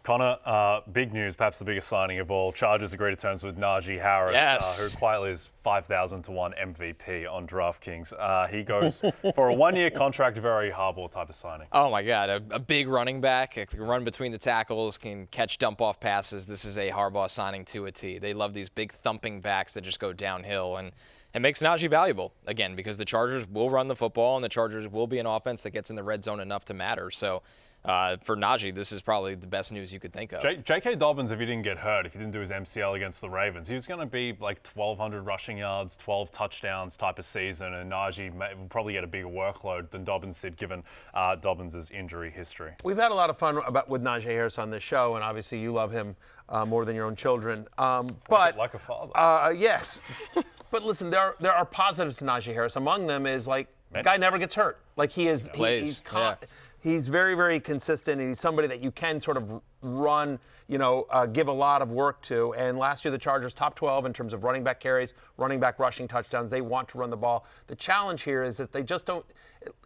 Connor, big news, perhaps the biggest signing of all. Chargers agree to terms with Najee Harris, who quietly is 5,000 to 1 MVP on DraftKings. He goes for a one-year contract, very Harbaugh type of signing. Oh, my God. A big running back, can run between the tackles, can catch dump-off passes. This is a Harbaugh signing to a T. They love these big thumping backs that just go downhill, and it makes Najee valuable, again, because the Chargers will run the football, and the Chargers will be an offense that gets in the red zone enough to matter. So, for Najee, this is probably the best news you could think of. J.K. Dobbins, if he didn't get hurt, if he didn't do his MCL against the Ravens, he was going to be like 1,200 rushing yards, 12 touchdowns type of season, and Najee will probably get a bigger workload than Dobbins did, given Dobbins' injury history. We've had a lot of fun with Najee Harris on this show, and obviously you love him more than your own children. But like a father. Yes. But listen, there are positives to Najee Harris. Among them is, like, the guy never gets hurt. Like, he is he's very, very consistent, and he's somebody that you can sort of run, give a lot of work to. And last year, the Chargers top 12 in terms of running back carries, running back rushing touchdowns. They want to run the ball. The challenge here is that they just don't,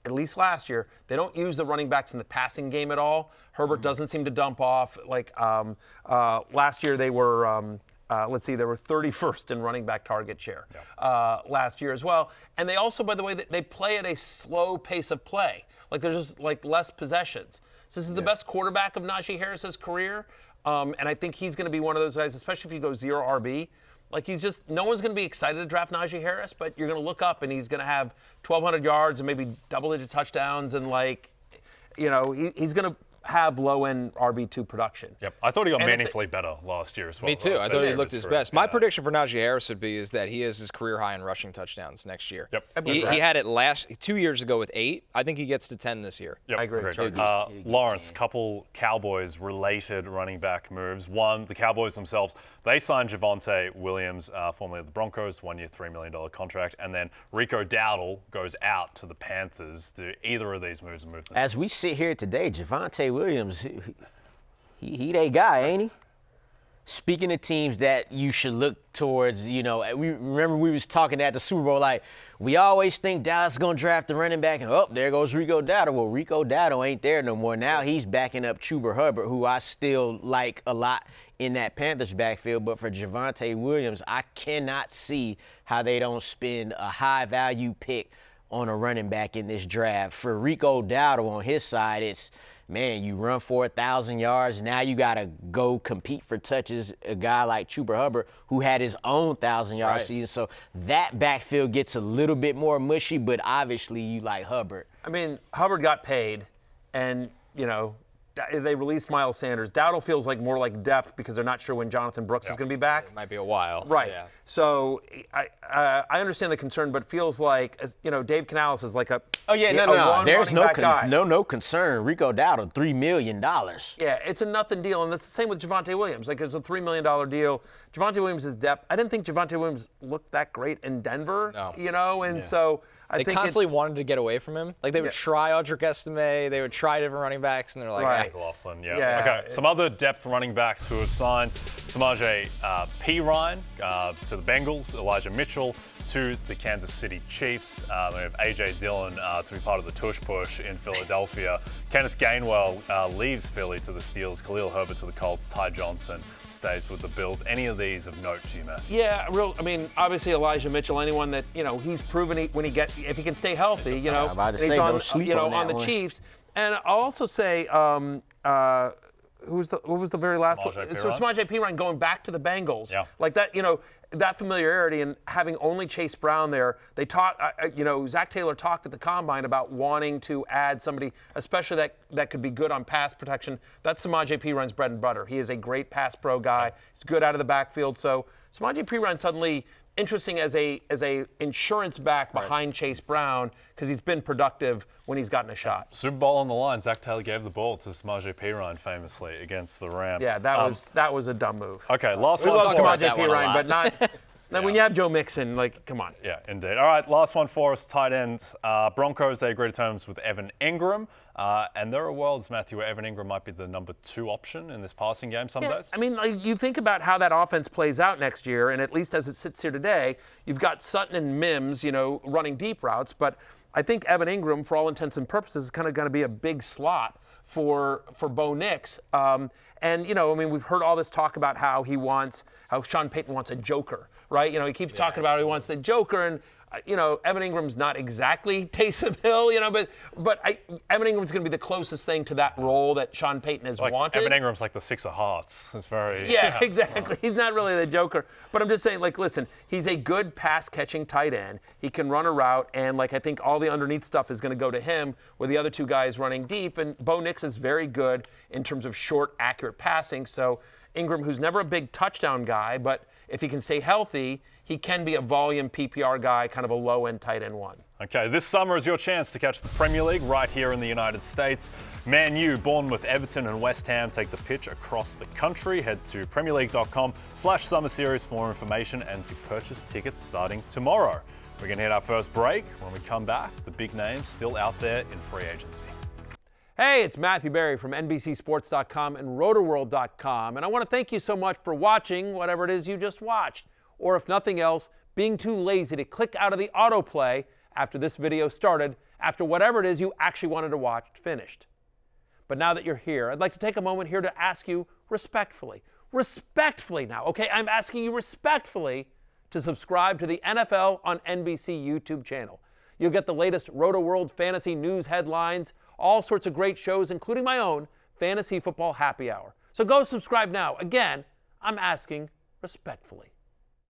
at least last year, they don't use the running backs in the passing game at all. Herbert doesn't seem to dump off. Like last year, they were they were 31st in running back target share last year as well. And they also, by the way, they play at a slow pace of play. Like, there's just like less possessions. So this is the best quarterback of Najee Harris's career. And I think he's going to be one of those guys, especially if you go 0 RB. Like, no one's going to be excited to draft Najee Harris, but you're going to look up and he's going to have 1,200 yards and maybe double-digit touchdowns, and he's going to have low-end RB2 production. Yep, I thought he got meaningfully better last year as well. Me too. I thought he looked his best. My prediction for Najee Harris would be is that he has his career high in rushing touchdowns next year. Yep. He had it 2 years ago with 8. I think he gets to 10 this year. Yep. I agree. Lawrence, couple Cowboys-related running back moves. One, the Cowboys themselves, they signed Javonte Williams, formerly of the Broncos, one-year, $3 million contract, and then Rico Dowdle goes out to the Panthers. Do either of these moves move them? As we sit here today, Javonte Williams, he that guy, ain't he? Speaking of teams that you should look towards, we remember we was talking at the Super Bowl, like, we always think Dallas is going to draft the running back, and there goes Rico Dowdle. Well, Rico Dowdle ain't there no more. Now he's backing up Chuba Hubbard, who I still like a lot in that Panthers backfield. But for Javonte Williams, I cannot see how they don't spend a high-value pick on a running back in this draft. For Rico Dowdle on his side, it's, man, you run for 1,000 yards. Now you got to go compete for touches. A guy like Chuba Hubbard, who had his own 1,000-yard season. So that backfield gets a little bit more mushy, but obviously you like Hubbard. I mean, Hubbard got paid, and, they released Miles Sanders. Dowdle feels like more like depth because they're not sure when Jonathan Brooks is going to be back. It might be a while. Right. Yeah. So I understand the concern, but it feels like, Dave Canales is like a There's no concern. Rico Dowdle, $3 million. Yeah, it's a nothing deal, and it's the same with Javonte Williams. Like, it's a $3 million deal. Javonte Williams is depth. I didn't think Javonte Williams looked that great in Denver, so I think they constantly wanted to get away from him. Like, they would try Audric Estime, they would try different running backs, and they're like, McLaughlin, Okay, some other depth running backs who have signed: Samaje Perine to the Bengals, Elijah Mitchell to the Kansas City Chiefs. We have A.J. Dillon to be part of the tush push in Philadelphia. Kenneth Gainwell leaves Philly to the Steelers. Khalil Herbert to the Colts. Ty Johnson stays with the Bills. Any of these of note to you, Matthew? Yeah, obviously Elijah Mitchell, anyone that, he's proven if he can stay healthy, he's on the Chiefs. And I'll also say, who was the very last one? So Samaje Perine going back to the Bengals. Yeah. Like that, that familiarity and having only Chase Brown there. They talked, Zach Taylor talked at the Combine about wanting to add somebody, especially that could be good on pass protection. That's Samaje Perine's bread and butter. He is a great pass pro guy. He's good out of the backfield. So Samaje Perine suddenly interesting as a insurance back behind Chase Brown because he's been productive when he's gotten a shot. Super Bowl on the line. Zach Taylor gave the ball to Samaje Perine famously against the Rams. Yeah, that was a dumb move. Okay, last we one. We love Samaje Perine, but not. When you have Joe Mixon, come on. Yeah, indeed. All right, last one for us, tight ends. Broncos, they agree to terms with Evan Ingram. And there are worlds, Matthew, where Evan Ingram might be the number 2 option in this passing game some days. I mean, you think about how that offense plays out next year, and at least as it sits here today, you've got Sutton and Mims, running deep routes. But I think Evan Ingram, for all intents and purposes, is kind of going to be a big slot for Bo Nix. And, you know, I mean, we've heard all this talk about how Sean Payton wants a joker, right? You know, he keeps talking about how he wants the joker, and, you know, Evan Ingram's not exactly Taysom Hill, you know, but Evan Ingram's going to be the closest thing to that role that Sean Payton has wanted. Evan Ingram's like the Six of Hearts. It's very... Yeah, exactly. He's not really the joker. But I'm just saying, like, listen, he's a good pass-catching tight end. He can run a route, and, like, I think all the underneath stuff is going to go to him with the other two guys running deep. And Bo Nix is very good in terms of short, accurate passing. So Ingram, who's never a big touchdown guy, but if he can stay healthy, he can be a volume PPR guy, kind of a low-end tight end one. Okay, this summer is your chance to catch the Premier League right here in the United States. Man U, Bournemouth, Everton and West Ham take the pitch across the country. Head to premierleague.com/summer series for more information and to purchase tickets starting tomorrow. We're going to hit our first break. When we come back, the big names still out there in free agency. Hey, it's Matthew Berry from NBCSports.com and RotoWorld.com, and I want to thank you so much for watching whatever it is you just watched, or if nothing else, being too lazy to click out of the autoplay after this video started, after whatever it is you actually wanted to watch finished. But now that you're here, I'd like to take a moment here to ask you respectfully now, okay? I'm asking you respectfully to subscribe to the NFL on NBC YouTube channel. You'll get the latest RotoWorld fantasy news headlines, all sorts of great shows, including my own Fantasy Football Happy Hour. So go subscribe now. Again, I'm asking respectfully.